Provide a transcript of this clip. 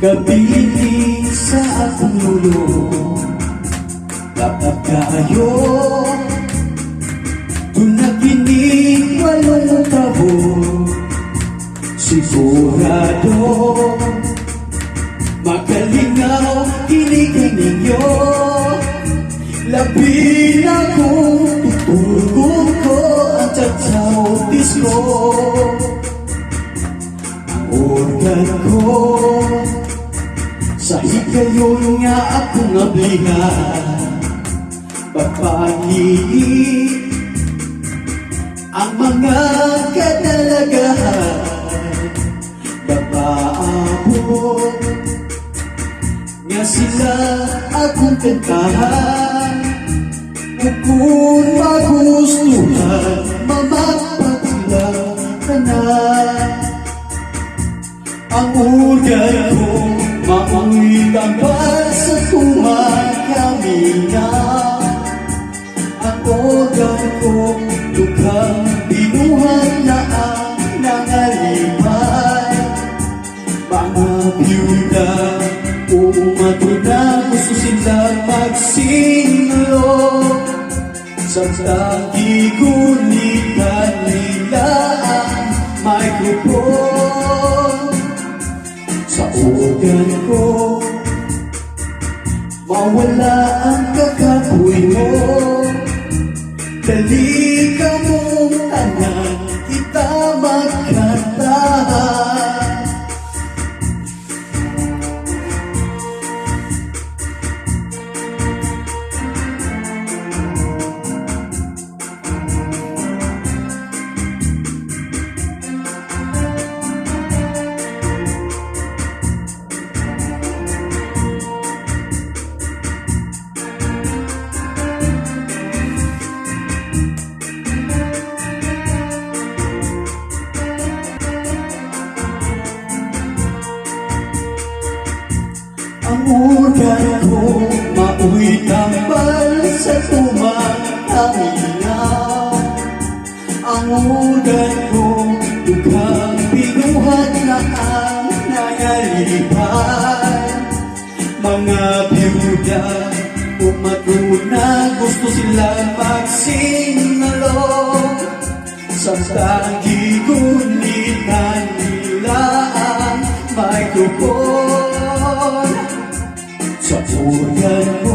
Kapiling sa akong lulo, dapat kayo kung nakinig walong tabo. Sigurado magalingaw kinikin ninyo. Labi na kong tutulog ko ang tsatsaotis ko. Ang organ ko sa hikayon nga akong ablihan. Papanghiin ang mga kadalagahan. Babaabot nga sila akong kantahan. Kung magustuhan, mamapagla ka na. Ang organ ko mauwi tambal sa tumakamina. Ang organ ko lukhang binuhan na ang nangalipay. Mga byuda umatuna, gusto silang magsinlo. Samtang gigunitan nila ang microphone. Sa organ ko mawala ang kakapoy mo. Dali ka mong tanan, kita magkantahan. Ang organ ko mauwi tambal sa tumakamina. Ang organ ko lukhang binuhat na ang nangalipay. Mga byuda umatuna, gusto silang magsinalong. Samtang gigunitan nila ang microphone. Sa organ ko